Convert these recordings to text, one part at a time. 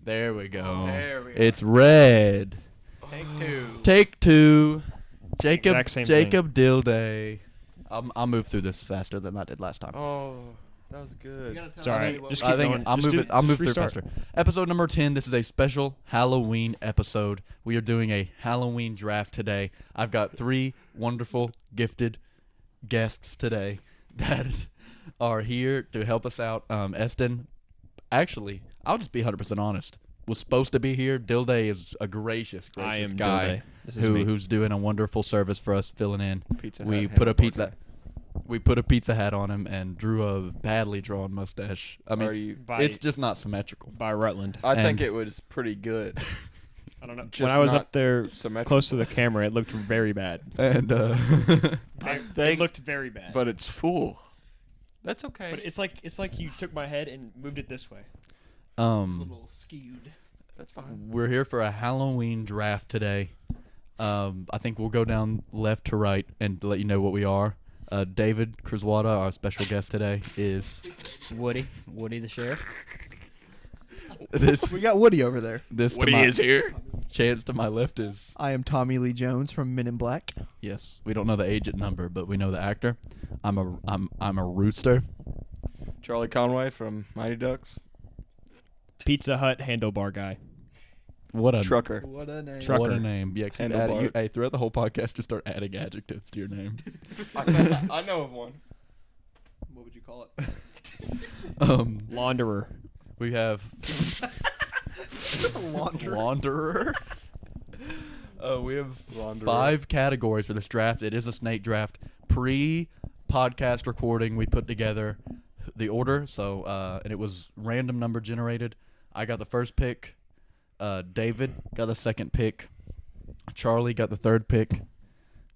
There we go. There we It's red. Take two. Take two. Exact same Jacob Dilday. I'll move through this faster than I did last time. Oh, that was good. It's all right. Just keep I think going. I'll Just move do- I'll just move through restart. faster. Episode number 10. This is a special Halloween episode. We are doing a Halloween draft today. I've got 3 wonderful, gifted guests today that are here to help us out. Eston, actually, I'll just be 100% honest. Was supposed to be here. Dilday is a gracious I am guy Dilday. This is me. who's doing a wonderful service for us, filling in. Pizza We Hut put a hamburger. pizza. We put a pizza hat on him and drew a badly drawn mustache. I mean, Are you- it's just not symmetrical. by Rutland. I think and- it was pretty good. I don't know. Just When I was not up there symmetrical. close to the camera, it looked very bad. And It looked very bad. But it's full. That's okay. But it's like you took my head and moved it this way. little skewed. That's fine. we're here for a Halloween draft today. I think we'll go down left to right and let you know what we are. David Kraswada, our special guest today, is Woody the sheriff. this. We got Woody over there. This Woody to my, is here. Chance to my left is I am Tommy Lee Jones from Men in Black. yes. We don't know the agent number, but we know the actor. I'm a rooster. Charlie Conway from Mighty Ducks. Pizza Hut handlebar guy. What a Trucker. What a name. Trucker. What a name. Yeah, keep Handlebar. adding, hey, throughout the whole podcast, just start adding adjectives to your name. I know of one. What would you call it? Launderer. We have Laundry. Launderer. We have Launderer. 5 categories for this draft. It is a snake draft. Pre-podcast recording, we put together the order. So, and it was random number generated. I got the first pick. David got the second pick. Charlie got the third pick.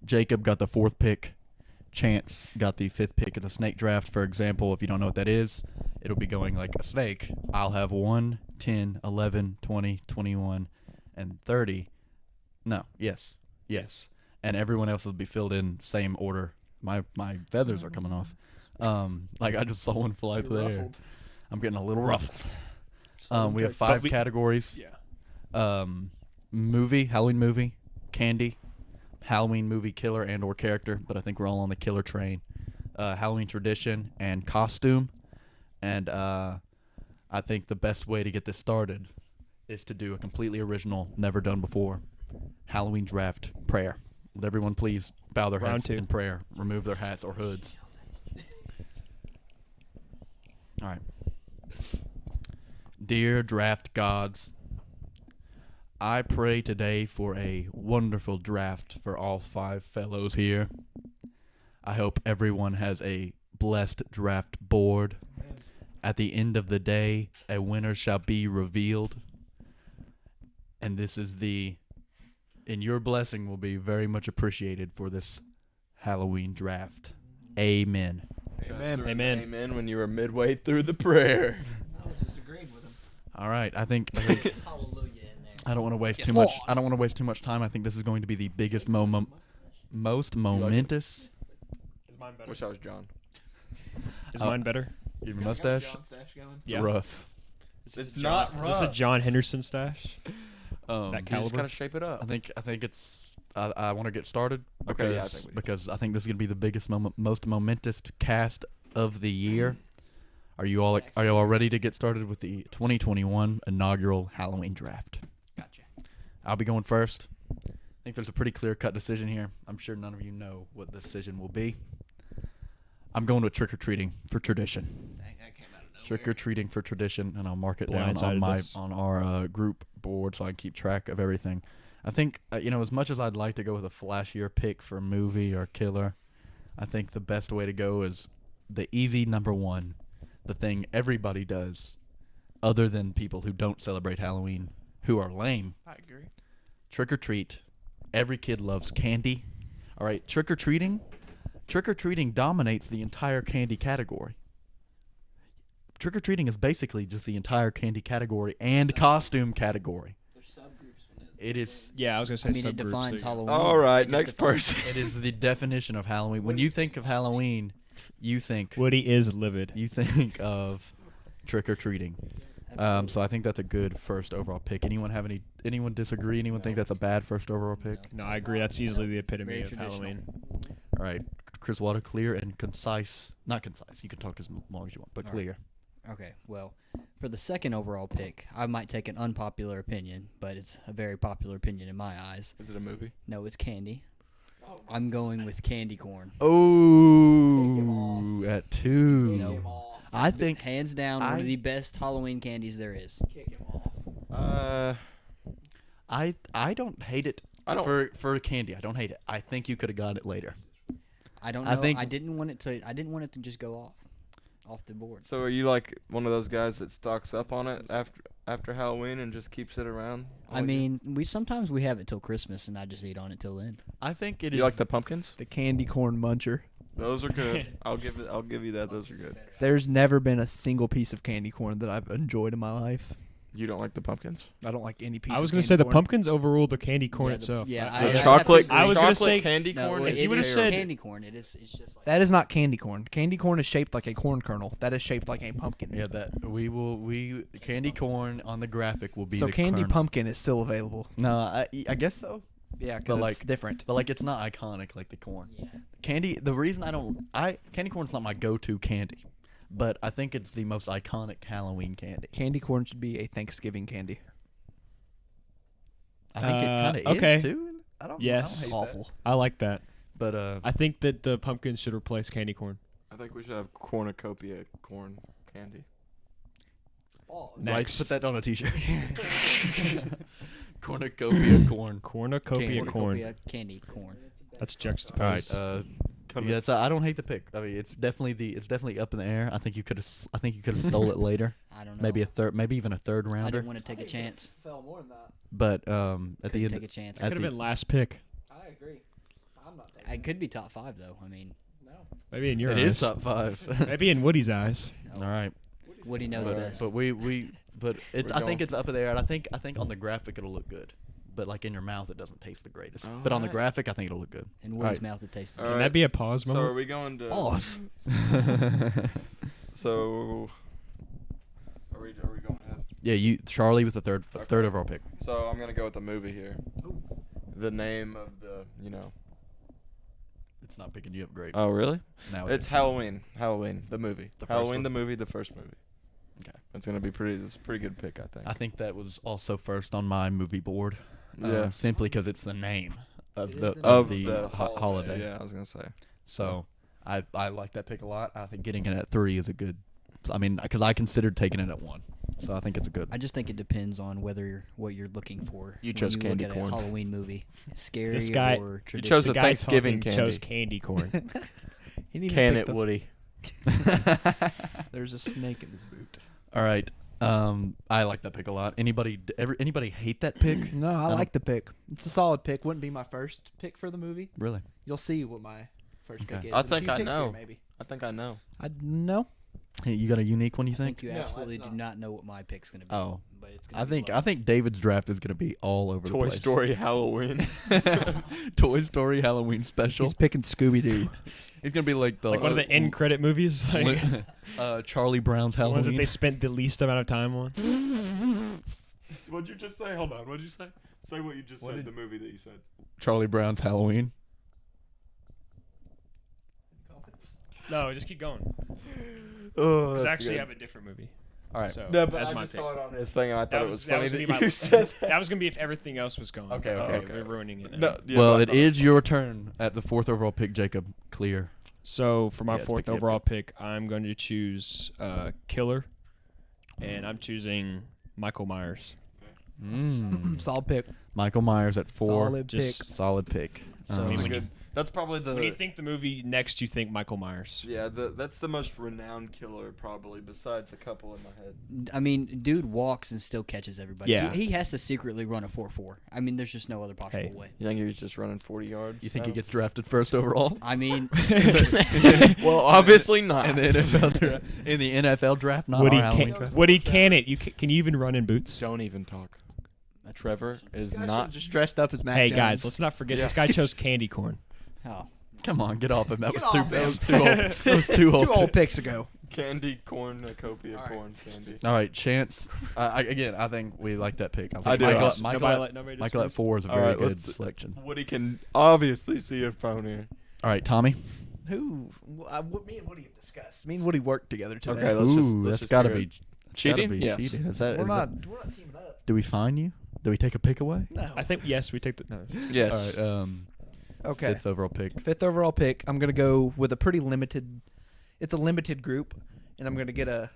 Jacob got the fourth pick. Chance got the 5th pick. It's a snake draft. For example, if you don't know what that is, it'll be going like a snake. I'll have 1, 10, 11, 20, 21, and 30. No, yes. And everyone else will be filled in same order. My feathers are coming off. Like I just saw one fly through the air. Ruffled. I'm getting a little ruffled. We have But 5 we- categories. Yeah. Movie, Halloween movie, candy, Halloween movie killer and or character, but I think we're all on the killer train. Halloween tradition and costume. And I think the best way to get this started is to do a completely original, never done before Halloween draft prayer. Would everyone please bow their Round heads 2. in prayer, remove their hats or hoods. All right. Dear draft gods, I pray today for a wonderful draft for all 5 fellows here. I hope everyone has a blessed draft board. At the end of the day, a winner shall be revealed. And this is and your blessing will be very much appreciated for this Halloween draft. Amen. Amen. Amen. Amen when you were midway through the prayer. I was disagreeing with him. All right, I think Hallelujah in there. I don't want to waste Yes, too much. Lord. I don't want to waste too much time. I think this is going to be the biggest most momentous. Is mine better? Wish I was John. Is Oh. mine better? Your mustache, Yeah. rough. Is It's a not Is this a rough. John Henderson stash? Um, That You just caliber? gotta shape it up. I think it's. I want to get started because Okay, yeah, I think we do. because I think this is gonna be the biggest most momentous cast of the year. Are you all ready to get started with the 2021 inaugural Halloween draft? Gotcha. I'll be going first. I think there's a pretty clear-cut decision here. I'm sure none of you know what the decision will be. I'm going with trick-or-treating for tradition. Dang, that came out of nowhere. Trick-or-treating for tradition, and I'll mark it down Blindsided us. on our group board so I can keep track of everything. I think, as much as I'd like to go with a flashier pick for movie or killer, I think the best way to go is the easy number one, the thing everybody does, other than people who don't celebrate Halloween, who are lame. I agree. Trick or treat. Every kid loves candy. All right, trick or treating dominates the entire candy category. Trick or treating is basically just the entire candy category and costume category. There's subgroups. It is. Yeah, I was gonna say I mean, it subgroups. defines Halloween. All right, It just next defines- person. It is the definition of Halloween. When you think of Halloween, you think Woody is livid. of trick or treating. So I think that's a good first overall pick. Anyone disagree? Anyone think that's a bad first overall pick? No, I agree. That's easily the epitome Very of traditional. Halloween. All right, Chris Water, clear and concise. Not concise. You can talk as long as you want, but All right. clear. Okay, well, for the second overall pick, I might take an unpopular opinion, but it's a very popular opinion in my eyes. Is it a movie? No, it's candy. I'm going with candy corn. Oh, at 2. No. I think Hands down, one I- of the best Halloween candies there is. I don't hate it. I don't- for candy. I don't hate it. I think you could have got it later. I don't know. I think- I didn't want it to just go off the board. So are you like one of those guys that stocks up on it after Halloween and just keeps it around? I mean, sometimes we have it till Christmas, and I just eat on it till then. I think it You is. like the pumpkins? The candy corn muncher. Those are good. I'll give you that. Those are good. There's never been a single piece of candy corn that I've enjoyed in my life. You don't like the pumpkins? I don't like any piece. I was going gonna to say the pumpkins overruled the candy corn Yeah, itself. yeah, I- I The have to chocolate. agree. I was gonna chocolate say- candy No, corn. if it you would've is said- candy corn, it's just like That is not candy corn. Candy corn is shaped like a corn kernel. That is shaped like a pumpkin. Yeah, that we candy corn on the graphic will be So the candy kernel. pumpkin is still available. No, I guess so. Yeah, But because like- it's different. But like it's not iconic like the corn. Yeah. Candy. The reason candy corn's not my go-to candy, but I think it's the most iconic Halloween candy. Candy corn should be a Thanksgiving candy. I think it kind of okay. is too. I don't. Yes. I don't hate Awful. that. I like that. But I think that the pumpkins should replace candy corn. I think we should have cornucopia corn candy. like Next. put that on a T-shirt. Cornucopia corn. Cornucopia corn. Cornucopia candy corn. That's All right. juxtaposed. Yeah, I don't hate the pick. I mean, it's definitely up in the air. I think you could have stole it later. I don't know. Maybe even a third I rounder. didn't want to take a chance. Fell more than that. But at the Couldn't end, take a chance. at Could have the- been last pick. I agree. I'm not taking It could be top 5 though. I mean, No. Maybe in your it eyes. is top 5. Maybe in Woody's eyes. All right. Woody knows But- best. But but it's. We're I think going- it's up in there, and I think on the graphic it'll look good. But like in your mouth, it doesn't taste the greatest. But on the Alright. graphic, I think it'll look good. In Woody's Alright. mouth, it tastes. All Can right. that be a pause So are moment? we going to? Pause. So are we going ahead? Yeah, Charlie with the third Okay. overall pick. So I'm gonna go with the movie here. The name of the It's not picking you up great. Oh really? Now It's Halloween. Halloween the movie. The first Halloween one? the movie. The first movie. Okay. It's gonna be pretty. It's a pretty good pick, I think. I think that was also first on my movie board. Yeah. Simply because it's the name of the of the, the holiday. Yeah, I was gonna say. So I like that pick a lot. I think getting it at 3 is a good. I mean, because I considered taking it at 1, so I think it's a good. I just think it depends on what you're looking for. You when chose look candy at corn. A Halloween movie, scary This guy- or You traditional. chose The the guy Thanksgiving talking candy. chose candy corn. He didn't even Can pick it, the- Woody? There's a snake in this boot. All right. I like that pick a lot. Anybody hate that pick? No, I don't- like the pick. It's a solid pick. Wouldn't be my first pick for the movie. Really? You'll see what my first Okay. pick is. I in a think few I picks know. Here, maybe. I think I know. I know. Hey, you got a unique one? You I think think? you No, absolutely that's do not. not know what my pick's gonna be. Oh. but it's gonna be I think David's draft is gonna be all over the Toy place. Story Halloween. Toy Story Halloween special. He's picking Scooby Doo. It's gonna be like the Like one of the end credit movies. Like Charlie Brown's the ones that Halloween. they spent the least amount of time on. What'd you just say? Hold on. What'd you say? Say what you just What said. did- The movie that you said. Charlie Brown's Halloween. No, just keep going. Oh, Because actually, I have a different movie. All right. So No, but that's I my just pick. saw it on his thing, and I thought it was that funny was that, gonna be my, you said that. that was gonna be if everything else was gone. Okay, okay. We're ruining it. Now. No, yeah, well, but I it thought is your turn at the 4th overall pick, Jacob. Clear. So for my Yeah, it's 4th picking up overall pick, I'm going to choose Killer, and I'm choosing Michael Myers. Solid pick. Michael Myers at 4. Solid Just- pick. Solid pick. So Um, when That's you- good. That's probably the. When you think the movie next, you think Michael Myers. Yeah, that's the most renowned killer probably, besides a couple in my head. I mean, dude walks and still catches everybody. Yeah. He has to secretly run a 4-4. I mean, there's just no other possible Hey. way. You think he was just running 40 yards? you think he gets drafted first overall? I mean, Well, obviously not. in the NFL draft? In the NFL draft, not Woody, our Halloween can, draft. Woody can it? Can you even run in boots? Don't even talk. Trevor is This guy not. should've just dressed up as Mac Hey Jones. guys, let's not forget this guy chose candy corn. oh, Come on, get off him. That was Get too. off That him. was too old. That was too old. 2 old picks ago. Candy cornucopia All right. corn candy. All right, Chance. I think we like that pick. I, think I do. Michael, Yes. Michael at 4 is a All very right, good let's- selection. Woody can obviously see your phone here. All right, Tommy. Who? Me and Woody have discussed. Me and Woody worked together today. Okay, let's just- Ooh, let's that's just got to hear be it. that's gotta Cheating? be Yes. cheating. Is that, We're is not. that- We're not teaming up. do we fine you? Do we take a pick away? No. I think yes, we take the no. Yes. All right. Okay. Fifth overall pick. Fifth overall pick. I'm gonna go with a pretty limited. It's a limited group, and I'm gonna get a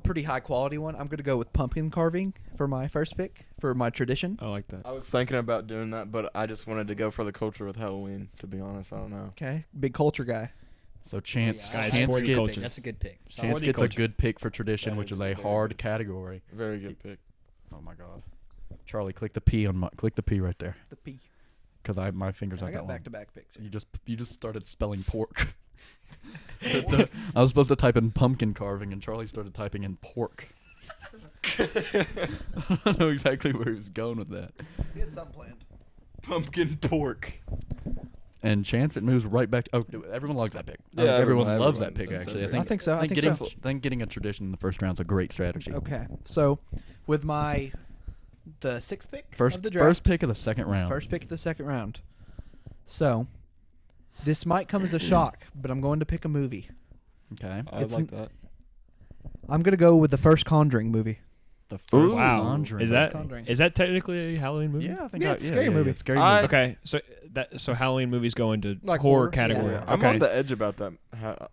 pretty high quality one. I'm gonna go with pumpkin carving for my first pick for my tradition. I like that. I was thinking about doing that, but I just wanted to go for the culture with Halloween. To be honest, I don't know. Okay, big culture guy. So Chance, Yeah, I Guys, like Chance sporty that gets culture. That's a good pick. Chance Sporty gets a culture. good pick for tradition, That which is is a very hard good. category. Very good pick. Oh my God, Charlie, click the P on my click the P right there The P. because my fingers I aren't that got long. back-to-back picks. You just started spelling pork. I was supposed to type in pumpkin carving, and Charlie started typing in pork. I don't know exactly where he was going with that. He had something planned. Pumpkin pork. And Chance, it moves right back. Everyone loves that pick. I Yeah, think everyone everyone- loves that everyone pick. does Actually, that I I think so. I think getting so. getting a tradition in the first round is a great strategy. Okay, so with the sixth pick of the draft, First pick of the second round. first pick of the second round. So this might come as a shock, but I'm going to pick a movie. Okay. I It's like that. I'm gonna go with the first Conjuring movie. The first Wow. Conjuring. Is that Conjuring. is that technically a Halloween movie? Yeah, I think Yeah, it's a scary movie. Scary I- movie. Okay, so Halloween movies go into Like horror horror? category. Yeah. I'm Okay. on the edge about that.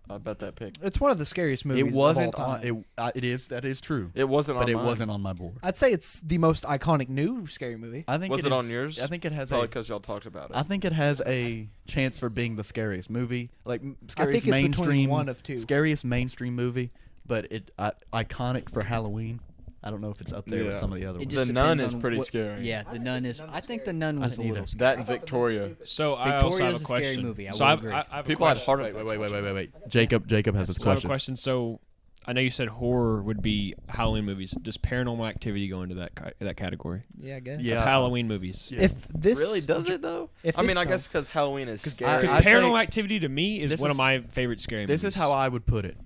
About that pick. It's one of the scariest movies. It wasn't of all on. time. It is. That is true. It wasn't But on it mine. wasn't on my board. I'd say it's the most iconic new scary movie. I think Was it on is- yours? I think it has Probably a. because y'all talked about it. I think it has a chance for being the scariest movie, like scariest think it's between mainstream, one of two. scariest mainstream movie. But iconic for Halloween. I don't know if it's up there with Yeah. some of the other It ones. just The Nun depends is on pretty what- scary. Yeah, the Nun is. I think the Nun I was a didn't little either. scary. That and Victoria. So I also have Victoria's a a scary question. movie, I So will I've, agree. I have People a had question. heart Wait. attacks. Jacob has his So I have a question. question. So I know you said horror would be Halloween movies. Does Paranormal Activity go into that category? Yeah, I guess. Yeah. Of Halloween movies. Yeah. If this Really, does it though? If I mean, this- I guess because Halloween is scary. Because I'd say- Paranormal Activity to me is This one of is- my favorite scary This movies. is how I would put it.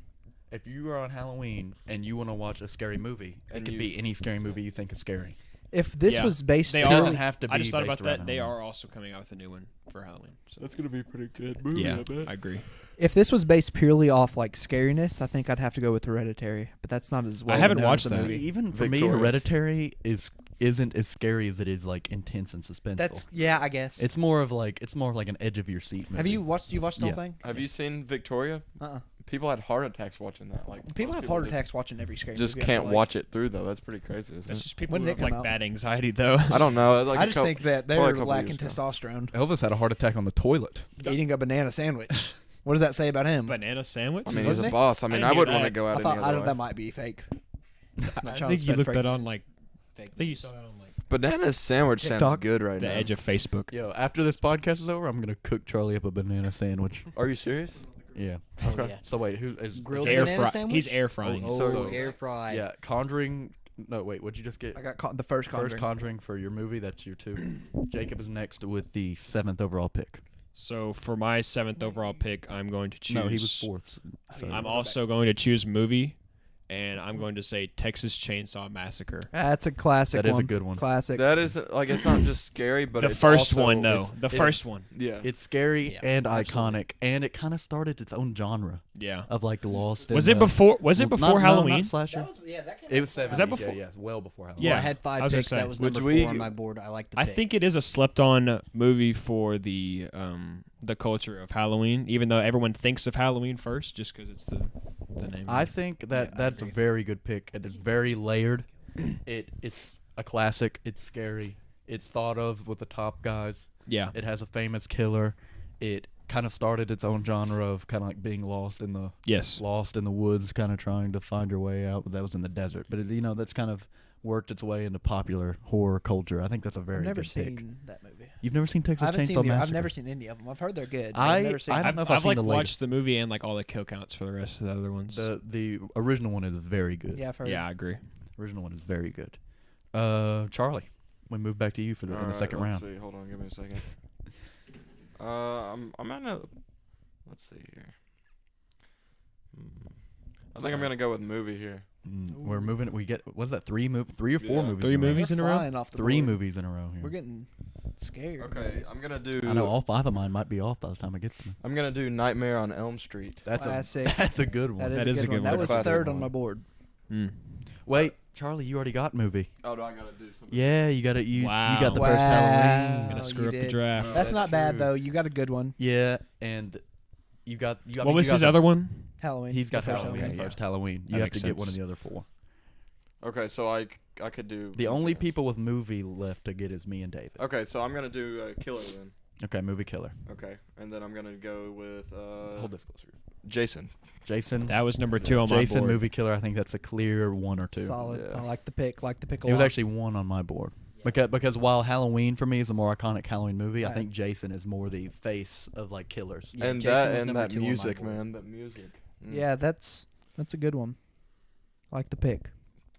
If you are on Halloween and you want to watch a scary movie, it And could you- be any scary movie you think is scary. If this Yeah. was based, They It are. doesn't have to be I just thought based about that. around They Halloween. are also coming out with a new one for Halloween. So That's gonna be a pretty good movie. yeah, I bet. I agree. if this was based purely off like scariness, I think I'd have to go with Hereditary. But that's not as well. haven't known watched as a that. movie. Even for me, Victorious. Hereditary isn't as scary as it is like intense and suspenseful. That's I guess. It's more of like an edge of your seat movie. Have you watched? You watched the Yeah. whole thing? Have you seen Victoria? People People had heart attacks watching that. Like have most heart just- attacks watching every scary Just movie. I feel can't like. watch it through though. That's pretty crazy. Isn't That's it? just people When who did have it come like out? bad anxiety though. I don't know. Like I a just couple- think that they probably a were couple lacking years ago. testosterone. Elvis had a heart attack on the toilet. Eating a banana sandwich. What does that say about him? Banana sandwich. I mean, he's Wasn't a he? boss. I I mean, didn't I hear wouldn't want to that. go out I any thought other way. that might be fake. I think you looked that on like. I think you saw that on like Banana sandwich sounds TikTok? good right the now. edge of Facebook. Yo, after this podcast is over, I'm gonna cook Charlie up a banana sandwich. Are you serious? Yeah. Oh, Okay. yeah. So wait, who is Grilled Air banana fry. sandwich? He's air frying. Oh, So- air fried. Yeah, Conjuring. No, wait. What'd you just get? I got the first Conjuring. First Conjuring for your movie. That's your 2. Jacob is next with the 7th overall pick. So for my 7th overall pick, I'm going to choose. No, he was 4th. So. I'm also going to choose movie, and I'm going to say Texas Chainsaw Massacre. That's a classic. That is a one. good one. Classic. That is like it's not just scary, but The it's first also- one, though. it's- The it's- first one. Yeah. It's scary Yeah, and absolutely. iconic, and it kind of started its own genre Yeah. of like Lost. Was and, it before? Was it well, before not- Halloween? No, not slasher. that It was 70s. Was that before? Yeah, yes, well before Halloween. Yeah. Well, I had 5 I was gonna picks. say, That was would number we- 4 on my board. I like the I pick. think it is a slept-on movie for the culture of Halloween, even though everyone thinks of Halloween first, just because it's the name. I think that Yeah, I that's a agree. very good pick. It is very layered. It's a classic. It's scary. It's thought of with the top guys. yeah. It has a famous killer. It kind of started its own genre of kind of like being lost in the woods, kind of trying to find your way out. But that was in the desert. But that's kind of worked its way into popular horror culture. I think that's a very I've never good seen pick. that movie. You've never seen Texas I haven't Chainsaw seen Massacre? I've never seen any of them. I've heard they're good. but I- I've never seen I them. don't know if I've I've seen like the latest. watched the movie and like all the kill counts for the rest of the other ones. The original one is very good. Yeah, I've heard. yeah, I agree. Original one is very good. Charlie, we move back to you for in the Alright, second let's round. See. Hold on, give me a second. I'm at a. Let's see here. I think I'm gonna go with movie here. We're moving. We get. Was that 3 or 4 movies? Three in a row? movies in a row? Flying off the 3 board. movies in a row here. We're getting scared. Okay, I'm gonna do. I know all 5 of mine might be off by the time it gets to me. I'm gonna do Nightmare on Elm Street. That's Classic. that's a good one. That is a good one. That was Classic third on one. my board. Mm. Wait, Charlie, you already got movie. Oh, do I gotta do something? Yeah, you got it. You got the Wow. first Halloween. Gonna Oh, screw you up the did. draft. That's not bad true. though. You got a good one. Yeah, and you got. What was his other one? Halloween. He's got The first Halloween. Halloween. First Halloween. That You have makes to get one of sense. the other 4. Okay, so I could do. The only people with movie left to get is me and David. Okay, so I'm gonna do Killer then. Okay, movie killer. Okay, and then I'm gonna go with Hold this closer. Jason. Jason. That was number 2 on my Jason board. movie killer. I think that's a clear 1 or 2. Solid. Yeah. I like the pick. Like the pick a It lot. was actually 1 on my board. Because while Halloween for me is a more iconic Halloween movie, I Right. think Jason is more the face of like killers. Yeah, and Jason that was and number that 2 on my music, board. man. That music. Yeah, that's a good one. I like the pick.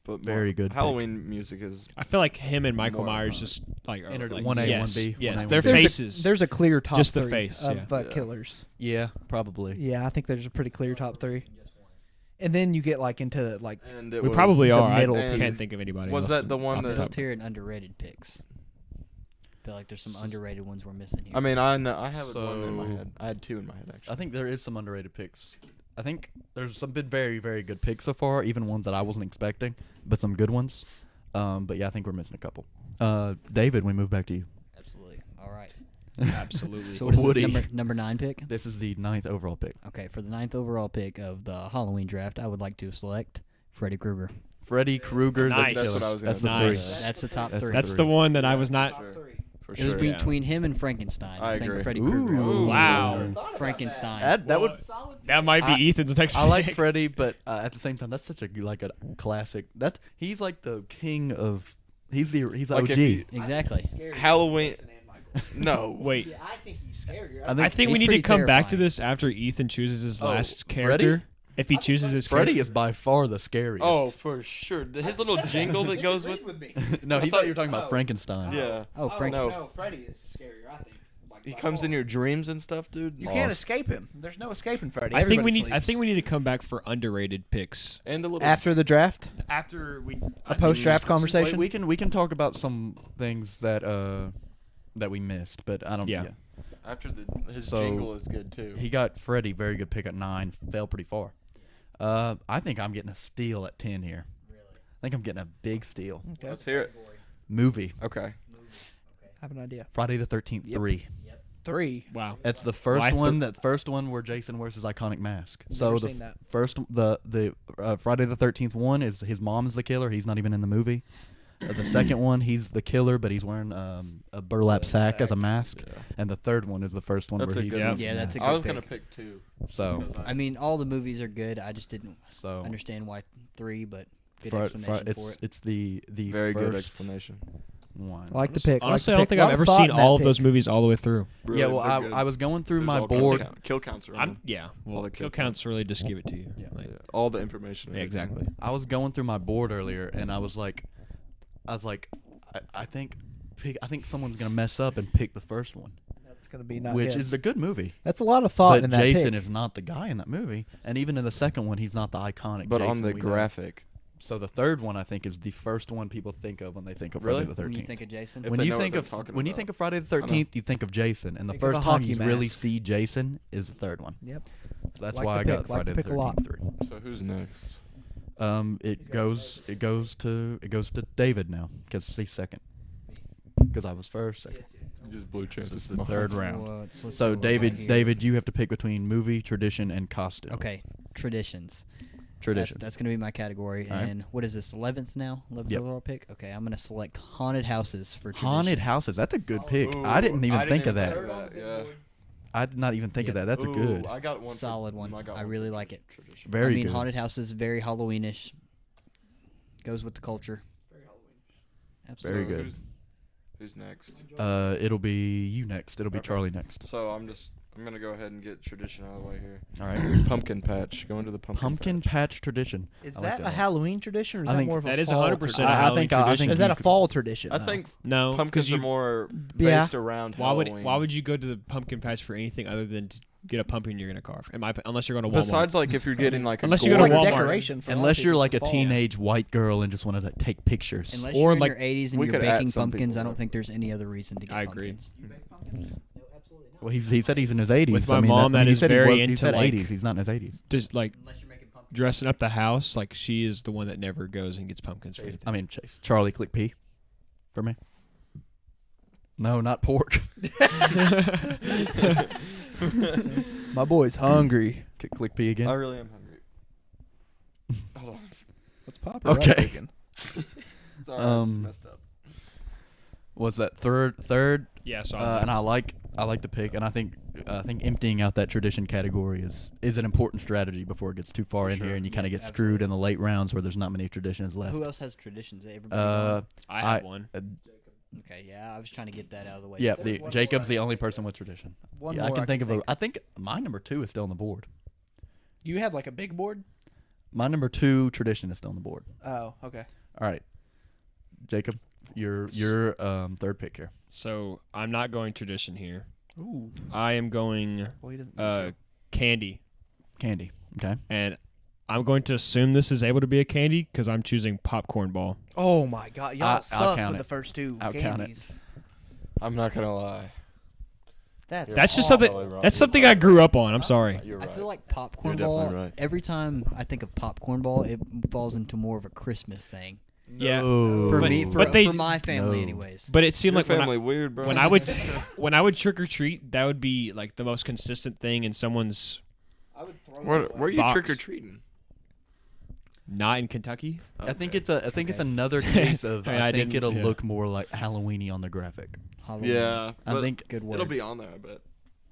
But Very good pick. Halloween music is. I feel like him and Michael More Myers iconic. just like are Entered like 1A, yes, 1B, Yes, 1A, their 1B. faces. There's a clear top Just the 3 face, of yeah. Yeah. killers. Yeah, probably. Yeah, I think there's a pretty clear top 3. And then you get like into like And it we was, probably the are. I middle can't and think of anybody. was else that the one off the that- top. Top tier and underrated picks. Feel like there's some underrated ones we're missing here. I mean, I know I have one in my So- head. I had 2 in my head actually. I think there is some underrated picks. I think there's some been very, very good picks so far, even ones that I wasn't expecting, but some good ones. But yeah, I think we're missing a couple. David, we move back to you. Absolutely. All right. Absolutely. So what is Woody. this number 9 pick? This is the 9th overall pick. Okay, for the 9th overall pick of the Halloween draft, I would like to select Freddy Krueger. Freddy Krueger's Nice. the That's killer. what I was gonna That's the say. 3. That's the top That's 3. That's three. the one that I was not. For It was sure. between him and Frankenstein. I think agree. Freddy Ooh. Krueger. Ooh. Wow. Frankenstein. That would. That might be I- Ethan's next. I like pick. Freddy, but at the same time, that's such a classic. He's like the king of. He's the Like if OG. you- Exactly. Halloween. No. Wait. I think he's scarier. I think we He's need to pretty come back to terrifying. this after Ethan chooses his Oh, last Freddy? character. If he chooses his Freddy character. is by far the scariest. Oh, for sure. His little jingle that goes with. me. no, I he thought- thought you were talking about Frankenstein. Yeah. Oh, Frank. No. Freddy is scarier. I think. Like, He by comes in far. your dreams and stuff, dude. You can't Lost. escape him. There's no escaping Freddy. I think we Everybody need. I think sleeps. we need to come back for underrated picks And the little. after the draft. after we A post-draft conversation? We can talk about some things that we missed, but I don't. Yeah. After his So, jingle is good too. He got Freddy, very good pick at 9. Fell pretty far. I think I'm getting a steal at 10 here. I think I'm getting a big steal. Okay. Let's hear it. Movie. Okay. I have an idea. Friday the 13th Yep. 3. 3. Wow. It's the first Well, I one. That first one where Jason wears his iconic mask. So Never the seen that. first the Friday the 13th one is his mom is the killer. He's not even in the movie. The second one, he's the killer, but he's wearing a burlap sack as a mask. Yeah. And the third one is the first one That's where a he's good one. wearing Yeah, the that's a mask. I good was gonna pick. pick 2. So I mean, all the movies are good. I just didn't so understand why 3, but good Fri- explanation Fri- for it. it's the Very good first explanation. one. I like the pick. Honestly, I like don't the think pick. I've Lot ever of thought seen in that all of pick. those movies all the way through. Yeah, well, they're good. I was going through There's my all board. Kill counts are on. I'm yeah. Well, the kill kill counts really just give it to you. Yeah. Like, Yeah, all the information. yeah, exactly. I was going through my board earlier, and I was like, I think someone's gonna mess up and pick the first one, That's gonna be not which good. is a good movie. That's a lot of thought But in that Jason pick. is not the guy in that movie, and even in the second one, he's not the iconic. But Jason on the we know. graphic. So the third one, I think, is the first one people think of when they think of Really? Friday the When you 13th. think of Jason, If When they you know what think they're of talking when you about. think of Friday the I know. 13th, you think of Jason, and the Think of first a time hockey you really mask. see Jason is the third one. Yep. So that's Like why the I got pick, like Friday the the pick a lot. 13th 3. So who's next? It goes to David now because he's second. Because I was first. Second. You just blew chances. This is the third round. let's see So what we got David, here. David, you have to pick between movie, tradition, and costume. Okay, traditions. Tradition. That's going to be my category. All right. And what is this? 11th now? 11th Yep. overall pick. Okay, I'm going to select haunted houses for Haunted tradition. houses. That's a good pick. Ooh, I didn't even think of that. Yeah. I did not even think of Yep. that. That's a Ooh, good. I got one. Solid one. got I one really for like it. tradition. Very I mean, good. haunted houses very Halloweenish. Goes with the culture. Absolutely. Very good. Who's next? It'll be you next. It'll be Okay. Charlie next. So I'm gonna go ahead and get tradition out of the way here. All right. Pumpkin patch. Going to the Pumpkin patch tradition. Is I like that a one. Halloween tradition, or is I that think more of a that is fall 100% a tradition? I Halloween think- I tradition. think Is that you a could- fall tradition? I though? think No, pumpkins because are more Yeah. based around Why Halloween. would you go to the pumpkin patch for anything other than get a pumpkin you're gonna carve. Unless you're going to Walmart. Besides, like if you're getting like Unless a you It's go to like Walmart. decoration. For a lot of Unless you're people like a for fall. teenage white girl and just want to take pictures. Unless Or you're in like- your 80s and we you're could add baking some pumpkins, people I don't there. think there's any other reason to get I agree. pumpkins. You bake pumpkins? No, absolutely not. Well, he said he's in his 80s. With I my mean, mom, that he is said very he into, said like- 80s. He's not in his 80s. Just like Unless you're making pumpkins. dressing up the house, like she is the one that never goes and gets pumpkins for anything. I mean, Chase. Charlie, click P for me. No, not pork. My boy's hungry. Click P again. I really am hungry. Hold on. What's poppin'? Okay. Bacon? Sorry, messed up. What's that? Third. Yeah, so And I like the pick, and I think emptying out that tradition category is an important strategy before it gets too far For in sure. here, and you kind of Yeah, get screwed in the late rounds where there's not many traditions left. Who else has traditions? Everybody. I have one. Okay, yeah, I was trying to get that out of the way. Yeah, There's one Jacob's more. the only person with tradition. One Yeah, I more can think of a. I think my number 2 is still on the board. You have like a big board? My number 2 tradition is still on the board. Oh, okay. All right, Jacob, your third pick here. So I'm not going tradition here. Ooh. I am going Well, he doesn't. candy, Candy. Okay. and I'm going to assume this is able to be a candy because I'm choosing popcorn ball. Oh my God, y'all I'll suck count with it. the first two I'll count it. candies. I'm not gonna lie. That's That's just awful. something. Wrong. That's something I grew up on. I'm sorry. You're right. I feel like popcorn You're ball. definitely right. Every time I think of popcorn ball, it falls into more of a Christmas thing Yeah. No. for But- me. but they- For my family, No. anyways. But it seemed Your like when family weird, bro. I would trick or treat, that would be like the most consistent thing in someone's where are you Box. trick or treating? not in Kentucky. I think it's another case of I I think didn't- it'll yeah. look more like Halloweeny on the graphic. Halloween. Yeah, I but think Good word. it'll be on there. I bet.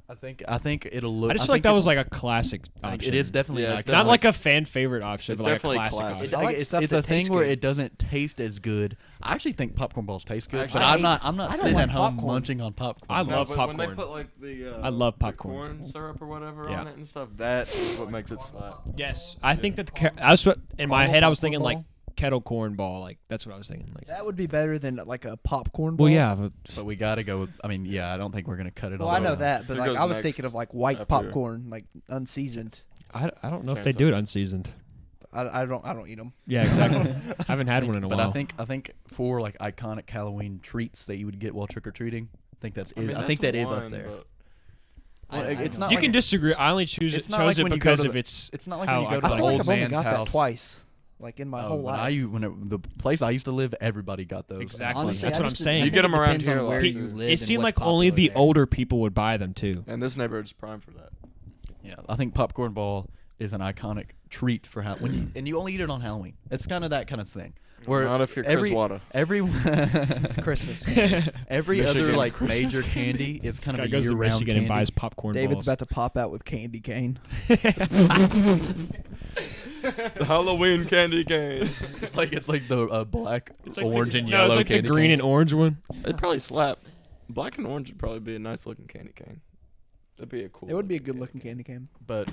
I think it'll look. I just feel like think that it- was like a classic I think option. it is definitely Yeah, an it's iconic- not like a fan favorite option, It's but like a definitely classic classic. option. It- I like it's stuff it's that a thing tastes where good. it doesn't taste as good. I actually think popcorn balls taste good, Actually, but I I'm hate- not I don't sitting like at home popcorn. munching on popcorn. I love but when they popcorn. put like the I love the popcorn. corn syrup or whatever Yeah. on it and stuff, that is what makes it slap. Yes, I think that I was in my Caramel head. I was popcorn thinking like ball? kettle corn ball. Like that's what I was thinking. Like, That would be better than like a popcorn ball. well, yeah, but But we gotta go with. I mean, yeah, I don't think we're gonna cut it Well, all. I know out. that, but Who like goes I was next thinking of like white after- popcorn, like unseasoned. I don't know if Chance they of- do it unseasoned. I don't eat them. Yeah, exactly. I haven't had one in a But while. I think for like iconic Halloween treats that you would get while trick or treating, I think that's. mean, I think that is up one, there. but Well, I it's don't not know. You like can disagree. I only chose it's it not chose like it when you go because to of the- its. It's not like how when you go to I the I feel like old I've only man's got house. that twice, like in my Oh, whole when life. the place I used to live, everybody got those. Exactly. Honestly, That's I what I'm just- saying. I You think get 'em it around depends here on a where lot, you too. live It and seemed what's like only popular the there. older people would buy them too. and this neighborhood's prime for that. Yeah, I think popcorn ball is an iconic treat for Halloween, and you only eat it on Halloween. It's kind of that kind of thing. Where Not if you're every Chris Wada. every Christmas. every Michigan other like Christmas major candy. candy is This kind guy of a goes to year-round Michigan candy. and buys popcorn David's balls. about to pop out with candy cane. The Halloween candy cane. It's like the black, It's like orange, the, and no, yellow. it's like the candy green cane. and orange one. It'd probably slap. Black and orange would probably be a nice looking candy cane. That'd be a cool. It would be a good looking candy cane. But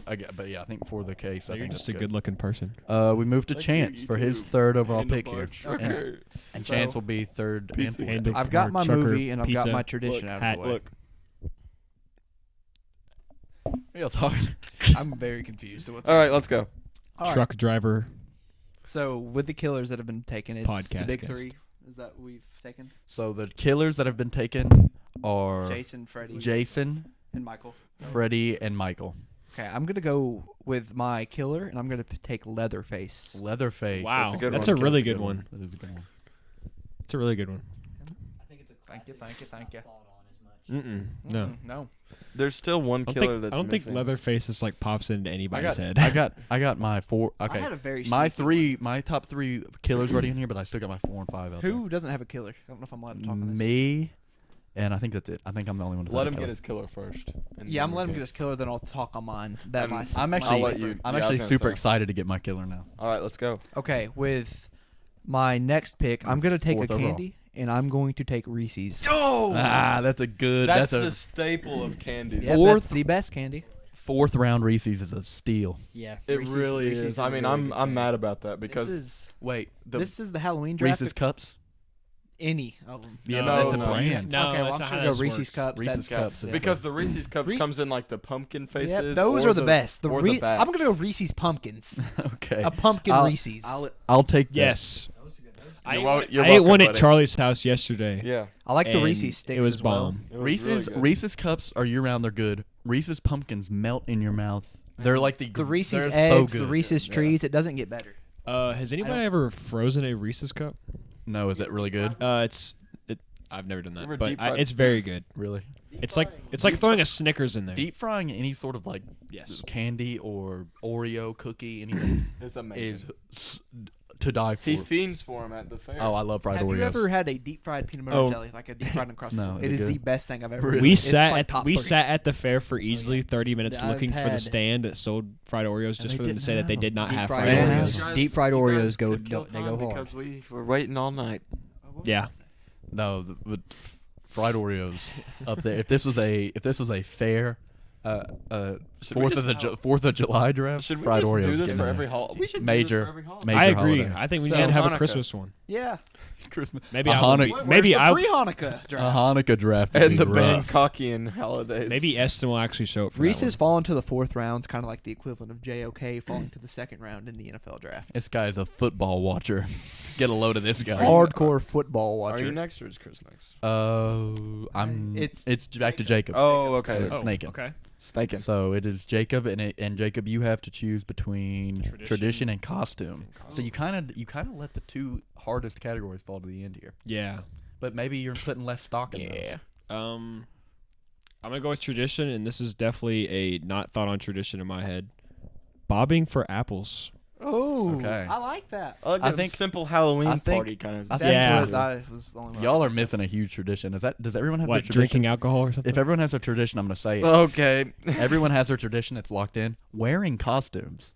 yeah, I think for the case, I You're think just that's a good-looking person. We moved to Thank you, Chance you for his too. third overall pick here, Okay. and So- Chance will be third and Pizza. fourth. Handle- I've got or my trucker, movie and I've got pizza, my tradition out hat. of the way. Look, What are y'all talking? I'm very confused. At what's all right, let's go. All right. Truck driver. So with the killers that have been taken, it's the Podcast big guest. three. Is that we've taken? So the killers that have been taken are Jason, Freddy, Jason, and Michael. Freddie, and Michael. Okay, I'm gonna go with my killer, and I'm gonna take Leatherface. Leatherface. Wow, That's a good that's one. a really That's a good one. That is a good one. It's a really good one. I think it's a Thank you, classic thank you, thank not you. thought on as much. No. No. There's still one I don't killer think, that's I don't think missing. Leatherface is like pops into anybody's head. I got my four. I Okay, had a very my sneaky my top three killers already in here, but I still got my 4 and 5 out one. Who doesn't have a killer? I don't know if I'm allowed to there. talk on this. Me, and I think that's it. I think I'm the only one. Let him get his killer first. and Yeah, then I'm we letting him can- get his killer, then I'll talk on mine. That And my. I'm my actually- I'll let sleeper. you. I'm yeah, I was actually gonna super say. excited to get my killer now. All right, let's go. Okay, with my next pick, I'm gonna take a Fourth overall. candy, and I'm going to take Reese's. Oh, That's a good. that's That's, a a staple of candy. Yeah, Fourth- that's the best candy. fourth round Reese's is a steal. Yeah, It Reese's- really Reese's is. I a mean, really I'm good I'm candy. mad about that because This Wait, the is the Halloween draft. Reese's cups. any of them. Yeah, No, that's a no. brand. No, okay, well, that's I'm not sure how go this Reese's works. Cups. Reese's that's Cups. different. Because the Reese's Cups Reese- comes in like the pumpkin faces. Yep, those or are the best. or I'm gonna backs. go Reese's pumpkins. Okay. A pumpkin I'll- Reese's. I'll take that. Yes. I You're ate welcome, one at buddy. Charlie's house yesterday. Yeah. I like the and Reese's sticks. It was as well. bomb. It was Reese's really good. Reese's Cups are year round. They're good. Reese's pumpkins melt in your mouth. They're like The Reese's they're eggs, so the good. Reese's Yeah. trees. It doesn't get better. Has anybody ever frozen a Reese's cup? No, is it really good? I've never done that, Ever but deep fried- it's very good. Really? It's like throwing a Snickers in there. Deep frying any sort of like Yes. candy or Oreo cookie, anything It's amazing. is to die for. He fiends for him at the fair. Oh, I love fried Have Oreos. you ever had a deep fried peanut butter Oh. jelly, like a deep fried encrustable? No, is it it is good? the best thing I've ever. Really? had. We It's sat like at top we 3. sat at the fair for easily 30 minutes I've looking for the had- stand that sold fried Oreos just they for them to didn't say that they have did not Deep have fried fried Man, Oreos. you guys- Deep fried you Oreos guys go- could kill they go time hard. because we were waiting all night. Yeah. No, but fried Oreos up there. If this was a fair Should we 4th just of the have- 4th of July draft, Should we fried just Oreos do this get for in there. every holiday? We should Major- do this for every holiday. major I agree. holiday. I think we So, need to have Hanukkah. a Christmas one. Yeah. Christmas. Maybe a I will. Hanukkah, Maybe I. Free Hanukkah a draft. Hanukkah draft. would And be the rough. Bangkokian holidays. Maybe Eston will actually show up for that Reese's one. falling to the 4th round is kind of like the equivalent of JOK falling to the 2nd round in the NFL draft. This guy's a football watcher. Let's get a load of this guy. Hardcore football Are watcher. you next or is Chris next? I'm. It's It's back to Jacob. Oh, okay. So it's snaking. Okay. Snaking. So it is Jacob, and Jacob, you have to choose between Tradition tradition and costume. and So you kind of let the two hardest categories fall to the end here. Yeah. But maybe you're putting less stock in Yeah. I'm gonna go with tradition, and this is definitely a not thought on tradition in my head. Bobbing for apples. Oh, Okay. I like that. I think- simple Halloween I think- party kind of. I That's think Yeah. what I was the only those. one. Y'all are missing a huge tradition. Does everyone have What, their tradition? drinking alcohol or something? If everyone has a tradition, I'm gonna say it. Okay. Everyone has their tradition. It's locked in. Wearing costumes.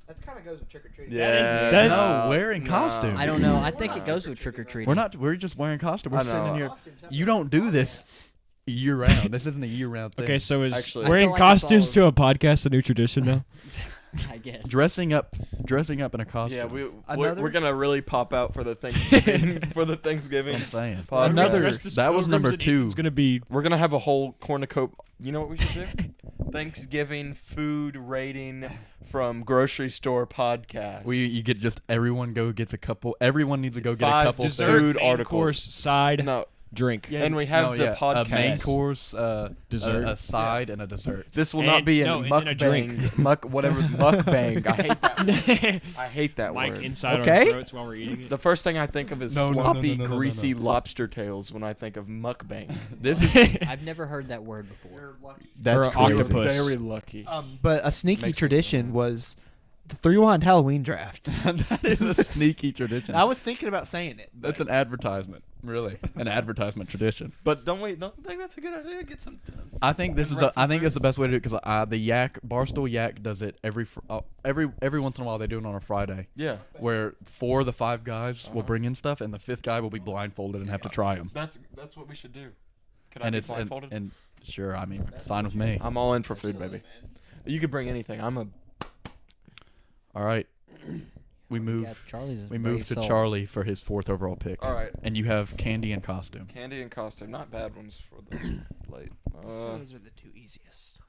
That kind of goes with trick or treating. that- No, wearing costumes. I don't know. I think it goes with trick or treating. We're just wearing costumes. We're I sitting know. here. You don't do this year round. This isn't a year round thing. Okay, so is Actually- wearing I feel like it's costumes all- to a podcast a new tradition now? I guess. dressing up in a costume. Yeah, we're Another- gonna really pop out for the Thanksgiving That's what I'm saying. Podcast. Another- That was number 2. It's gonna be We're gonna have a whole cornucopia. You know what we should do? Thanksgiving food rating from grocery store podcast. You get just everyone gets a couple. Everyone needs to go get a 5 couple dessert things. food articles. course, side, No, drink. and we have the A main podcast. course, Dessert. a side, and a dessert. This will not And- be a no, and then a drink. mukbang. I hate that. I hate that Like word. inside Okay. our throats while we're eating it. The first thing I think of is No, no, no, sloppy, no, no, no, no, greasy no. lobster tails when I think of mukbang. This is I've never heard that word before. that's Or crazy. octopus. Very lucky. But a sneaky Makes tradition was the Threewind Halloween draft. That is a sneaky tradition. I was thinking about saying it. That's an advertisement, really, an advertisement tradition. But don't think that's a good idea? Get some. I think this is Invite some I think that's the friends. best way to do it because the Yak Barstool Yak does it every once in a while. They do it on a Friday Yeah. where 4 of the 5 guys will Uh-huh. bring in stuff and the 5th guy will be blindfolded and have to try them. That's what we should do. Can And I be it's blindfolded? and sure, I mean it's fine with me. I'm all in for food, baby. You could bring anything. All right, we Yeah, move Charlie's a we brave move to soul. Charlie for his 4th overall pick. All right. And you have candy and costume. Candy and costume, not bad ones for this late. those are the 2 easiest.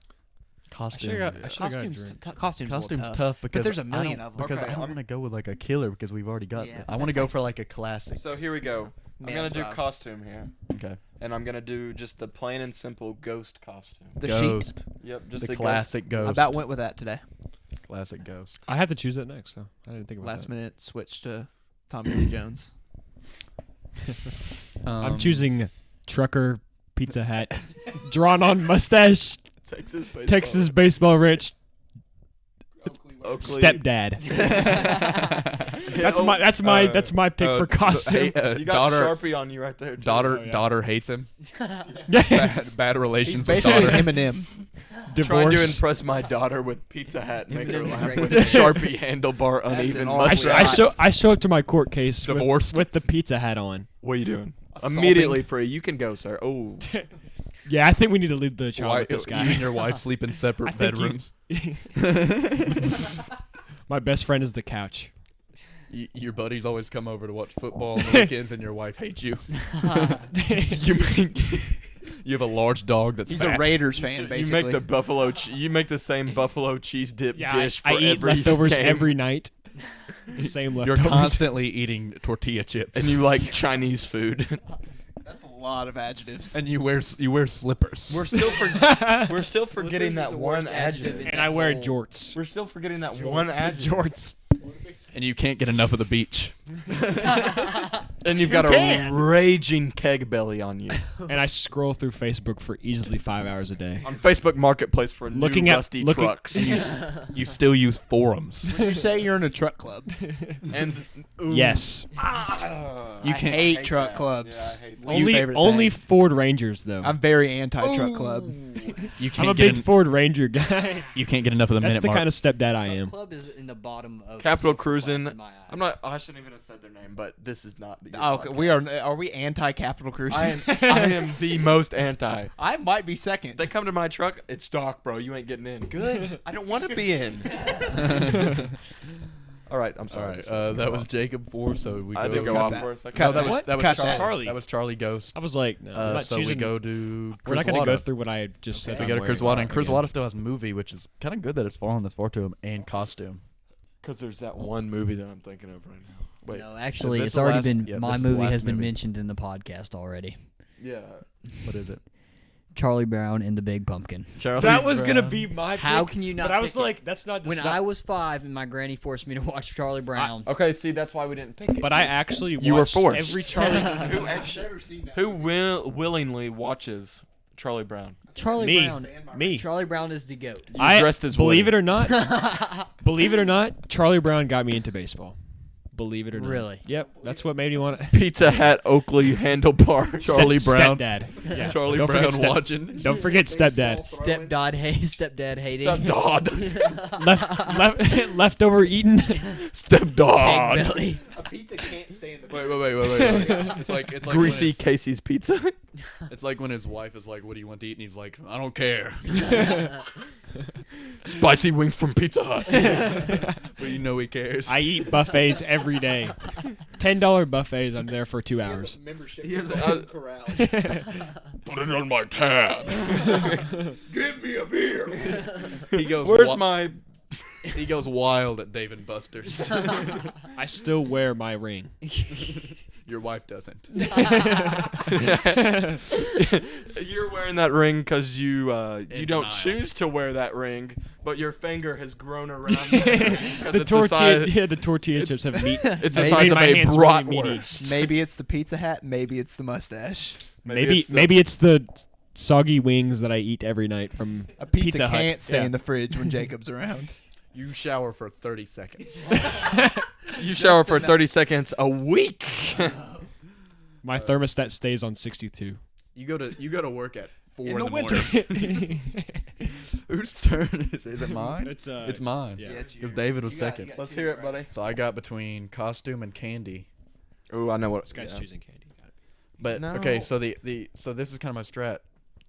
Costume. I should've got a Costumes, drink. costumes, a little Costume's tough. tough because there's a I million don't- of 'em. Because Okay, I don't I'm- want to go with like a killer because we've already got. Yeah, I want to that's go like- for like a classic. So here we go. I'm gonna Man's do Rob. costume here, Okay. and I'm gonna do just the plain and simple ghost costume. The Ghost. Yep, just The a classic I ghost. about went with that today. Classic ghost. I had to choose that next, though. I didn't think about Last that. minute switch to Tommy Lee Jones. I'm choosing trucker pizza hat, drawn on mustache, Texas baseball wrench, Oakley. stepdad. That's my pick for costume. You got daughter, Sharpie on you right there. Too. daughter, Oh, yeah. daughter hates him. Bad relations He's with basically daughter. Eminem. Trying to Divorce. impress my daughter with pizza hat and make her Eminem's laugh great. with a Sharpie handlebar uneven an awesome mustache. I show up to my court case Divorced. with the pizza hat on. What are you doing? Assaulting. Immediately free. You can go, sir. Oh. Yeah, I think we need to leave the child with this You and guy. your wife sleep in I separate think you- bedrooms. My best friend is the couch. Your buddies always come over to watch football on the weekends, and your wife hates you. you have a large dog that's He's fat. a Raiders fan, You basically. make the you make the same buffalo cheese dip dish for I eat every leftovers game. every night. The same You're leftovers. constantly eating tortilla chips, and you like Chinese food. That's a lot of adjectives. and you wear slippers. We're still forgetting that one adjective. And I wear jorts. We're still forgetting that one adjective. Jorts. and you can't get enough of the beach. And you've got a raging keg belly on you. And I scroll through Facebook for easily 5 hours a day. On Facebook Marketplace for Looking new at- rusty looking- trucks. You still use forums. You say you're in a truck club. And ooh. Yes. You I can't hate truck clubs. Yeah, I hate Least Only favorite only thing. Ford Rangers though. I'm very anti-truck club. You I'm can't a get big Ford Ranger guy. you can't get enough of the That's minute the mark. kind of stepdad I am. Club is in the bottom of Capital social class Cruising. in my eyes. I'm not. I shouldn't even have said their name, but this is not. The Oh, okay, we are we anti-capital cruising? I am the most anti. I might be second. They come to my truck. It's stock, bro. You ain't getting in. Good. I don't want to be in. All right. I'm All sorry. right, that was Jacob 4, so we I go. did go cut off that. for a second. Cut No, that was What? that was Cut Charlie. that. Charlie. That was Charlie Ghost. I was like, no, I'm not So choosing. we go to We're not going to go Wada. through what I just said. We I'm go to worried Chris Wada, about and Chris again. Wada still has movie, which is kind of good that it's fallen this far to him, and costume. Because there's that one movie that I'm thinking of right now. Wait. No, actually, this it's the already last- been. yeah, my this is the movie last has been movie. mentioned in the podcast already. Yeah. What is it? Charlie Brown and the Big Pumpkin. Charlie That was going to Brown. be my How pick, can you not But I was pick it? like, that's not. When that's I not- was 5 and my granny forced me to watch Charlie Brown. Okay. See, that's why we didn't pick it. But I actually You were watched forced. every Charlie. Who actually? Who willingly watches Charlie Brown? Charlie Me. Brown. Me. Charlie Brown is the goat. You dressed as believe Woody. it or not, believe it or not, Charlie Brown got me into baseball. Believe it or not. Really? Yep. That's what made me want to. Pizza Hat Oakley handlebar. Charlie Brown. Stepdad. Yeah. Charlie Don't Brown forget watching. Don't forget stepdad. Stepdad hating. Stepdad. Leftover eating. Stepdad. Egg belly. A pizza can't stay in the Wait. It's like Greasy when Casey's Pizza. it's like when his wife is like, "What do you want to eat?" And he's like, "I don't care." Spicy wings from Pizza Hut. But you know he cares. I eat buffets every day. $10 buffets. I'm there for 2 hours. membership. Here's a- corrals. Put it on my tab. Give me a beer. He goes. Where's my? He goes wild at Dave and Buster's. I still wear my ring. Your wife doesn't. You're wearing that ring because you don't denial. choose to wear that ring, but your finger has grown around it. 'Cause The it's the size- tortilla chips have meat. It's the Maybe size of my a hands really meaty. bratwurst. Maybe it's the pizza hat. Maybe it's the mustache. Maybe it's it's the soggy wings that I eat every night from A pizza, Pizza Hut. can't stay Yeah. in the fridge when Jacob's around. You shower for 30 seconds. You shower for 30 seconds a week. my thermostat stays on 62. You go to work at 4 in the the winter. morning. Whose turn is it? Is it mine? It's mine. yeah. Because David was second. Let's hear it, buddy. So I got between costume and candy. Oh, I know what. This guy's yeah. choosing candy. Got it. But No. okay, so so this is kind of my strat.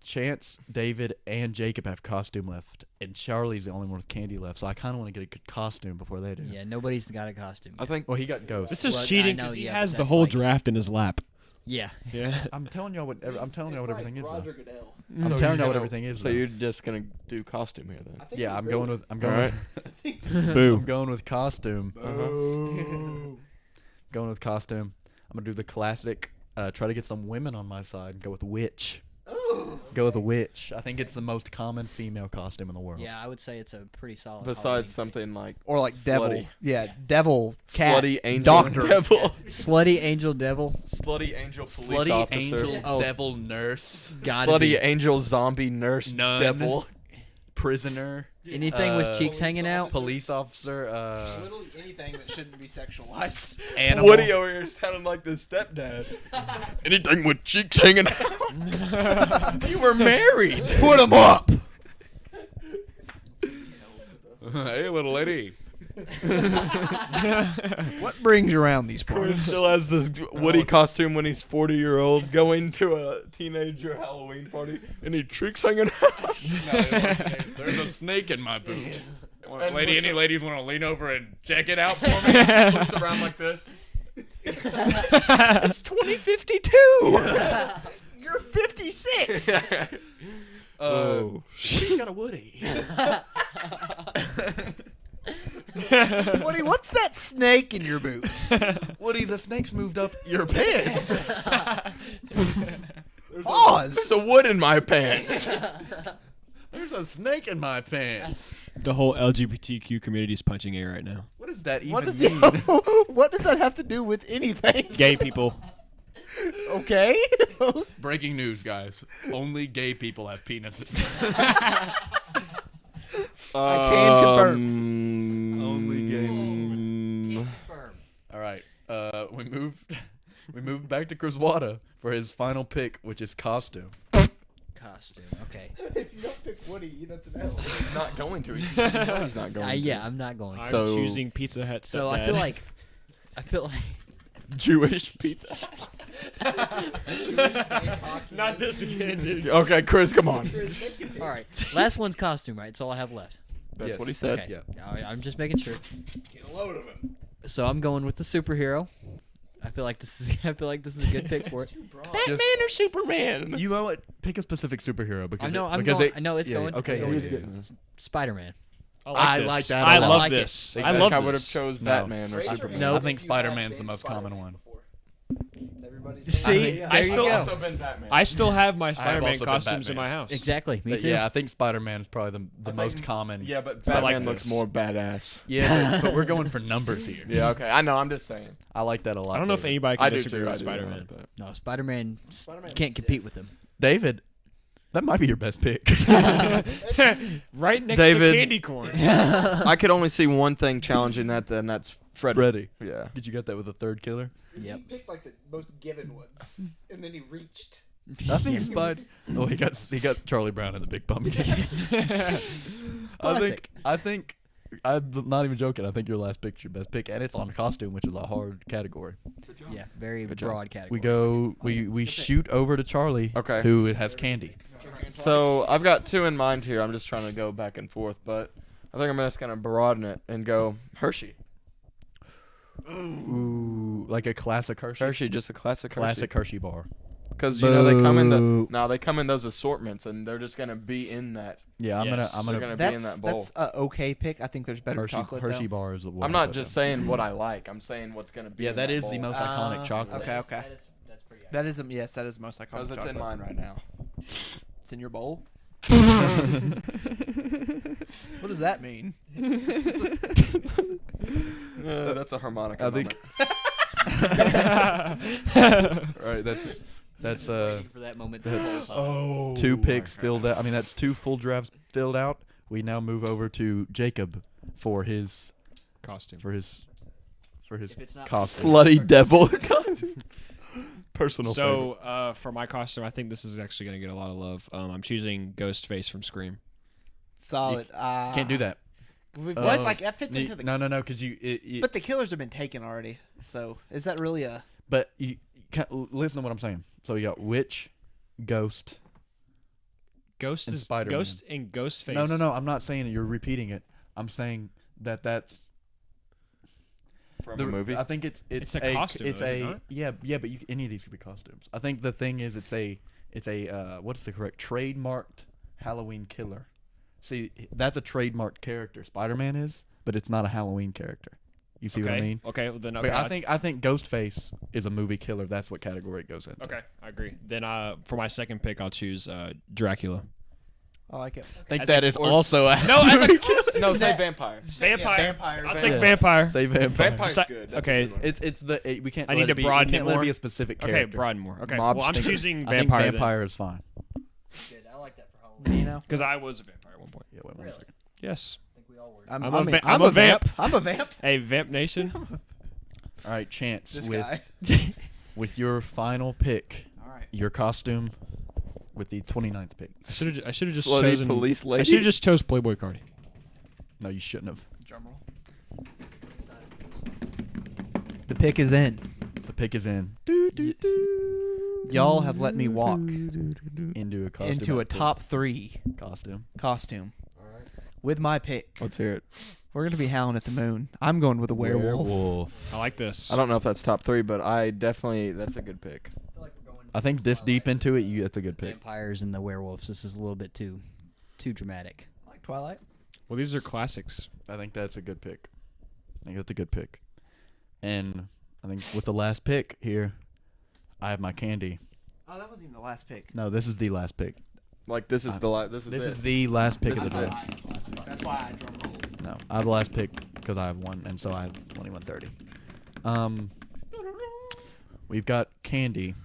Chance, David, and Jacob have costume left, and Charlie's the only one with candy left. So I kind of want to get a good costume before they do. Yeah, nobody's got a costume. I think. Well, he got ghost. This is Well, I cheating know, because he yeah, has but the that's whole like- draft in his lap. Yeah. Yeah. I'm telling y'all what everything is. Though. Goodell. I'm So telling you're y'all what gonna- everything is. So though. you're just gonna do costume here then? Yeah, I'm going with. Alright. Boo. I'm going with costume. Going with costume. I'm gonna do the classic. Try to get some women on my side. Go with witch. Go with a witch. I think it's the most common female costume in the world. Yeah, I would say it's a pretty solid. Besides Halloween. something like Or like devil. Slutty. Yeah, devil, cat, slutty angel doctor. devil, Slutty Angel Devil. slutty angel police Slutty officer, angel, Oh. devil, nurse, Gotta slutty be. angel zombie nurse Nun. devil. prisoner, Anything with cheeks hanging out. police officer, Literally anything that shouldn't be sexualized. animal. Woody over here sounding like the stepdad. Anything with cheeks hanging out. You were married. Put him up. Hey, little lady. What brings you around these Corey parts? still has this Woody costume when he's 40-year-old going to a teenager Halloween party and he cheeks hanging out. There's a snake in my boot. And Lady, push any it- ladies want to lean over and check it out for me? Push around like this. It's 2052. You're 56. She's got a Woody. Woody, what's that snake in your boot? Woody, the snake's moved up your pants. Pause. There's a wood in my pants. There's a snake in my pants. The whole LGBTQ community is punching air right now. What does that even What does, mean? what does that have to do with anything? Gay people. Okay. Breaking news, guys. Only gay people have penises. I can confirm. Only gay Mm, Confirm. All right. We moved back to Criswata for his final pick, which is costume. Costume. Okay. If you don't pick Woody, that's an L. He's not going to. He's not going to. Yeah, I'm not going. I'm So- choosing Pizza Hut. So I feel like Jewish pizza. Not this again, dude. Okay, Chris, come on. all right. Last one's costume, right? That's all I have left. That's Yes. what he said. Okay. Yeah. All right, I'm just making sure. Get a load of it. So I'm going with the superhero. I feel like this is a good pick for it. Batman or Superman? You know what? Pick a specific superhero because I know. I'm because going. I know it's yeah, going. Okay. I'm going yeah, with yeah, yeah. Spider-Man. I like that a I lot. love I like it. this. I I love I would have this. chose No. Batman or Raise your Superman. hand No. I if think you have Spider-Man's been the most common Spider-Man one. before. Everybody's See, Yeah. I there still you also go. been Batman. I still have my Spider-Man also been costumes in Batman. my house. Exactly. Me But too. yeah, I think Spider-Man is probably the I most think- common. Yeah, but I like Batman looks this. more badass. Yeah, but we're going for numbers here. Yeah, okay. I know. I'm just saying. I like that a lot. I don't know if David. anybody I can do disagree too. with I do Spider-Man. like that. No, Spider-Man. Spider-Man You can't is compete stiff. with him. David, that might be your best pick. Right next David. to candy corn. I could only see one thing challenging that, and that's Freddy. Freddy. Yeah. Did you get that with a third killer? Yep. He picked like the most given ones, and then he reached. I think Spider. Oh, he got Charlie Brown in the Big Pumpkin. Classic. I think I'm not even joking. I think your last pick's your best pick, and it's on costume, which is a hard category. Yeah, very Good job. broad category. We go. We shoot over to Charlie. Okay. Who has candy? So I've got two in mind here. I'm just trying to go back and forth, but I think I'm just gonna broaden it and go Hershey. Ooh, like a classic Hershey. Hershey, just a classic Hershey bar. Because you know they come in Boo. they come in those assortments, and they're just gonna be in that. Yeah, I'm Yes. gonna. They're gonna be in that bowl. That's a okay pick. I think there's better Hershey chocolate. Hershey though. bar is the one. I'm not just saying what I like. I'm saying what's gonna be. Yeah, in that is bowl. the most iconic chocolate. Okay, okay. That's pretty That is yes, that is the most iconic. Because it's in chocolate. mine right now. It's in your bowl. What does that mean? That's a harmonica. I think. All right, that's Waiting for that moment. this whole time. two picks filled out. I mean, that's two full drafts filled out. We now move over to Jacob for his Costume. If it's not costume. slutty devil. Personal. So for my costume, I think this is actually going to get a lot of love. I'm choosing Ghostface from Scream. Solid. Can't do that. What? Uh, Like that fits into the. No, because you. But the killers have been taken already. So is that really a? But you can't, listen to what I'm saying. So you got witch, ghost. Ghost And is Spider-Man. Ghost and Ghostface. No. I'm not saying it. You're repeating it. I'm saying that's From the a movie. I think it's It's a costume, It's though, is it a not? yeah. But any of these could be costumes. I think the thing is it's a what's the correct trademarked Halloween killer. See, that's a trademarked character. Spider-Man is, but it's not a Halloween character. You see Okay. what I mean? Okay. Well, then But okay. I think Ghostface is a movie killer. That's what category it goes in. Okay, I agree. Then for my second pick, I'll choose Dracula. I like it. I think As that a- is or- also a No, as a costume. no, say vampire. Vampire. vampire. I'll Yeah. take vampire. Say vampire. Vampire's Si- good. That's a okay. good one. It's we can't. I let need it to be, broaden we can't it let it more. be a specific Okay, character. broaden more. Okay. Mob Well, I'm sticker. choosing I think vampire. vampire is fine. Good. I like that for Halloween. You know. Because I was a vampire at one point. Yeah, wait one Really? second. Yes. I think we all were. I'm a vamp. I'm a vamp. Hey, Vamp Nation. All right, Chance This with guy. with your final pick, All right. your costume with the 29th pick. I should have just Slutty chosen. police I lady. should have just chose Playboy Cardi. No, you shouldn't have. Drum roll. The pick is in. The pick is in. Y'all have let me walk Into a costume. into a actor top 3 costume. costume. with my pick. Let's hear it. We're gonna be howling at the moon. I'm going with a werewolf. I like this. I don't know if that's top 3, but that's a good pick. I think this deep into it, that's a good pick. Vampires and the werewolves. This is a little bit too dramatic. Like Twilight. Well, these are classics. I think that's a good pick. And I think with the last pick here, I have my candy. Oh, that wasn't even the last pick. No, this is the last pick. Like this is This is the last pick of the This is draft. That's why I drum roll. No, I have the last pick because I have one, and so I have 2130. We've got candy,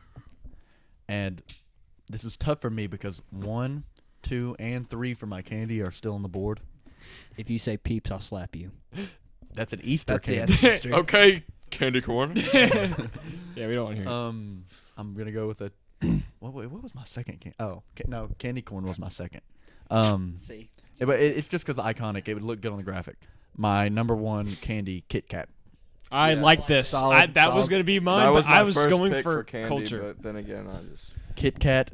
and this is tough for me because 1, 2, and 3 for my candy are still on the board. If you say peeps, I'll slap you. That's an Easter That's candy. it. Okay, candy corn. Yeah, we don't want to hear. I'm gonna go with a. What was my second candy? Oh, no, candy corn was my second. See? But it's just because iconic. It would look good on the graphic. My number 1 candy, Kit Kat. I like this. Solid, That was solid. gonna be mine, That was but my I was first going pick for candy, culture. But then again, I just Kit Kat.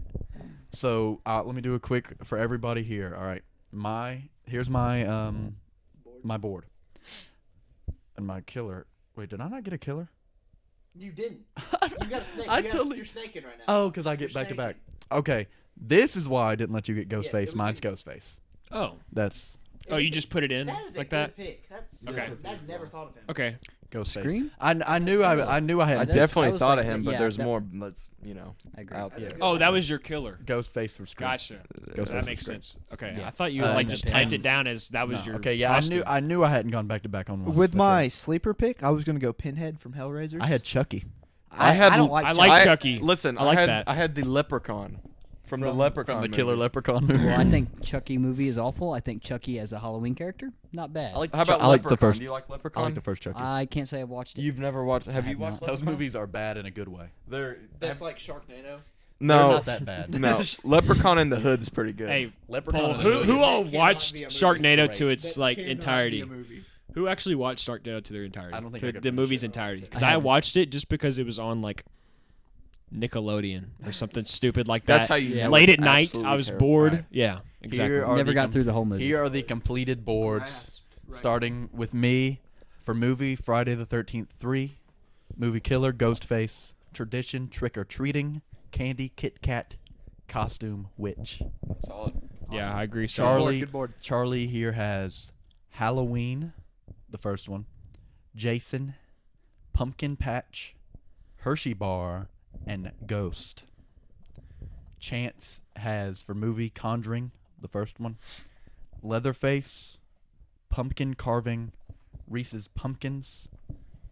So let me do a quick for everybody here. All right, here's my my board and my killer. Wait, did I not get a killer? You didn't. You got a snake. You're snaking right now. Oh, because I get back to back. Okay, this is why I didn't let you get Ghostface. we Mine's can- Ghostface. Oh, That's you just put it in That is a like good that. pick. That's Okay. I've never thought of him. Okay. Ghostface. Scream? I knew I I had That definitely was thought like of him, the- but yeah, there's that- more. Let's I agree. out there. Oh, that was your killer. Ghostface from Scream. Gotcha. Ghostface That from makes Scream. sense. Okay, Yeah. I thought you And- just typed it and- down as that was No, your. okay, yeah, costume. I knew I hadn't gone back to back on one. With That's my right. sleeper pick, I was gonna go Pinhead from Hellraiser. I had Chucky. I don't like. I Chucky. like Chucky. Listen, I like had that. I had the Leprechaun from the Leprechaun. From the Killer movies. Leprechaun movie. Well, I think Chucky movie is awful. I think Chucky as a Halloween character, not bad. I like How about I like the Leprechaun? first. Do you like I Leprechaun? like the first Chucky. I can't say I've watched it. You've never watched? Have I you have watched not. Those Leprechaun? movies are bad in a good way. They're That's like Sharknado. no, They're not that bad. no. Leprechaun in the Hood's pretty good. Hey, Leprechaun. Paul, in the who Hood who is- all That cannot watched be a movie. Sharknado to Great. its like entirety? Who actually watched Sharknado to their entirety? I don't think to I could the finish movie's it. entirety. Because I I haven't. watched it just because it was on like Nickelodeon or something stupid like that. That's how you Yeah. know Late it's at night, absolutely I was terrible. bored. Right. Yeah, exactly. Here are Never the got through the whole movie. Here are the completed boards, starting with me for movie Friday the 13th 3, movie Killer, Ghostface, Tradition, Trick or Treating, Candy, Kit Kat, Costume, Witch. Solid. Yeah, I agree. So Charlie, Good board. Charlie here has Halloween, the first one, Jason, Pumpkin Patch, Hershey Bar, and Ghost. Chance has for movie Conjuring, the first one, Leatherface, Pumpkin Carving, Reese's Pumpkins,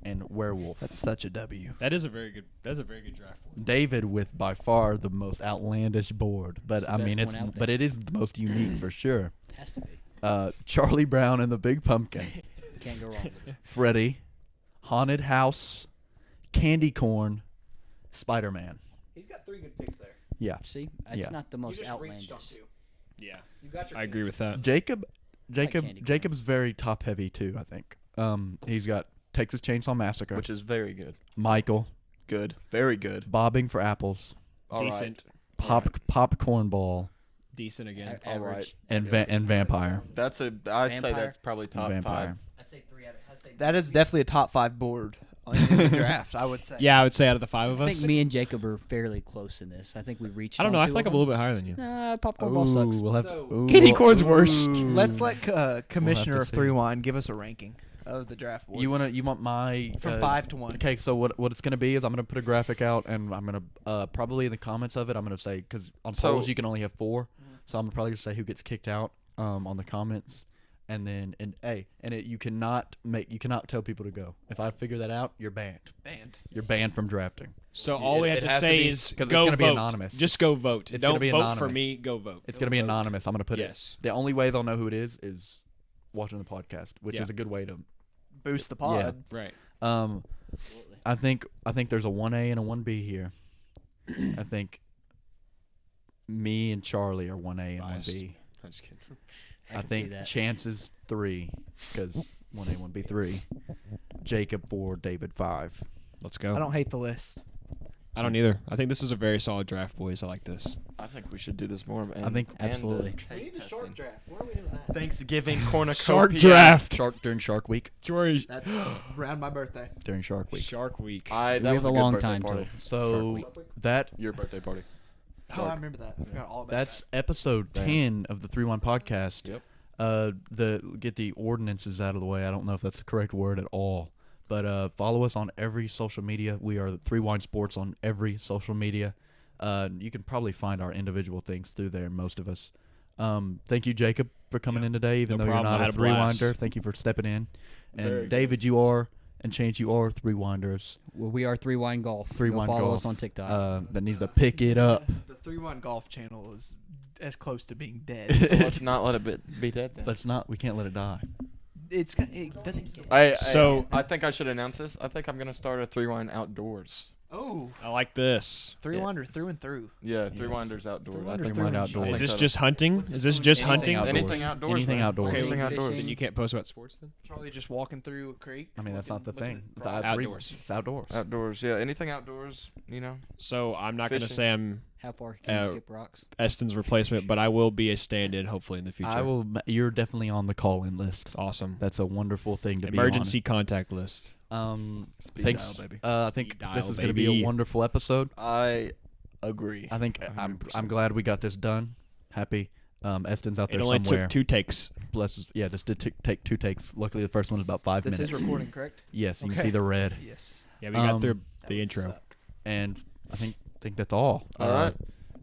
and Werewolf. That's such a W. that is a very good. That's a very good draft. David with by far the most outlandish board, but It's the I mean best one out but there. it is the most unique for sure. Has to be. Charlie Brown and the Big Pumpkin, Can't go wrong with it. Freddy, Haunted House, Candy Corn, Spider-Man. He's got 3 good picks there. Yeah, See, that's Yeah. not the You most just reached on outlandish. 2. Yeah, You got your I agree with that. Jacob, Candy Corn. Jacob's very top heavy too. I think. He's got Texas Chainsaw Massacre, Which is very good. Michael, Good. Very good. Bobbing for Apples, All right. Decent. Popcorn Ball, Decent again. All right. Average. and Vampire. That's a. I'd say Vampire? that's probably top Vampire. 5. I'd say 3 out of. I'd say That is definitely a top 5 board in the draft. I would say. Yeah, I would say out of the 5 of I us. think me and Jacob are fairly close in this. I think we reached. I don't know. on I two feel like of I'm a little them. bit higher than you. Popcorn ball sucks. We'll have, So- ooh, Candy we'll- corn's worse. ooh. Let's let Commissioner of see. Threewind give us a ranking of the draft boards. You want my from 5 to 1. Okay, so what it's gonna be is I'm gonna put a graphic out, and I'm gonna probably in the comments of it I'm gonna say because on So- polls you can only have 4, so I'm gonna probably just say who gets kicked out on the comments, and then you cannot tell people to go. If I figure that out, you're banned. You're banned from drafting. So all we have It to has to say be- is 'cause it's go gonna be vote. anonymous. Just go vote. It's Don't gonna be vote for anonymous. me. Go vote. It's gonna be anonymous. I'm gonna put Yes. it. The only way they'll know who it is watching the podcast, which Yeah. is a good way to. Boost the pod. Right. Absolutely. I think there's a 1A and a 1B here. I think me and Charlie are 1A and Biased. 1B. I'm just kidding. I I can see think that. Chances 3 because 1A 1B 3. Jacob 4, David 5. Let's go. I don't hate the list. I don't either. I think this is a very solid draft, boys. I like this. I think we should do this more. And, I think- and the Absolutely. taste testing. draft. Why are we doing that? Thanksgiving cornucopia. Shark draft. During Shark Week. George. That's around my birthday. During Shark Week. Shark Week. We That have was a good long birthday time party. till. So that Your birthday party. Oh, I remember that. I forgot all about that's episode Damn. 10 of the 3-1 podcast. Yep. Get the ordinances out of the way. I don't know if that's the correct word at all. But follow us on every social media. We are the 3-Wine Sports on every social media. You can probably find our individual things through there, most of us. Thank you, Jacob, for coming in today, even No though problem. I you're had not a a blast. 3-Winder. Thank you for stepping in. And Very David, you are, and Chance, you are 3-Winders. Well, we are Three Wine Golf. Go 3-Wine follow Golf. us on TikTok. That needs to pick it up. The 3-1 golf channel is as close to being dead. So let's not let it be dead then. We can't let it die. It doesn't get. I think I should announce this. I think I'm gonna start a 3-wine outdoors. Oh, I like this. 3-1 through and through. Yeah, 3-winders outdoors. I think 3-Wine that- outdoors. I Is think this that'll- just hunting? Is this just hunting? Anything outdoors. Anything man. outdoors. Anything Okay. outdoors. Then you can't post about sports then? Probably just walking through a creek. I mean, that's not the looking thing. at The frogs. Outdoors. It's outdoors. Outdoors. Yeah, anything outdoors. You know. So I'm not going to Fishing. say I'm How far can you uh, skip rocks? Eston's replacement, but I will be a stand-in hopefully in the future. I will. You're definitely on the call-in list. Awesome. That's a wonderful thing to Emergency contact list. be on. Speed Thanks. dial, baby. I think Speed dial, this is going to be baby. a wonderful episode. I agree. I think I'm 100%. glad we got this done. Happy. Eston's out It there only somewhere. took 2 takes. Bless his, yeah, this did take 2 takes. Luckily, the first one was about 5 This minutes. is recording, correct? Yes, you can Okay. see the red. Yes. Yeah, we got through That the would intro. suck. And I think that's all. All right.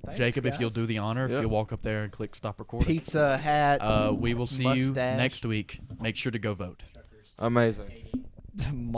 Thanks, Jacob, if you'll guys. do the honor, if Yep. you'll walk up there and click stop recording. Pizza hat. We will see you mustache. next week. Make sure to go vote. Amazing. Mom.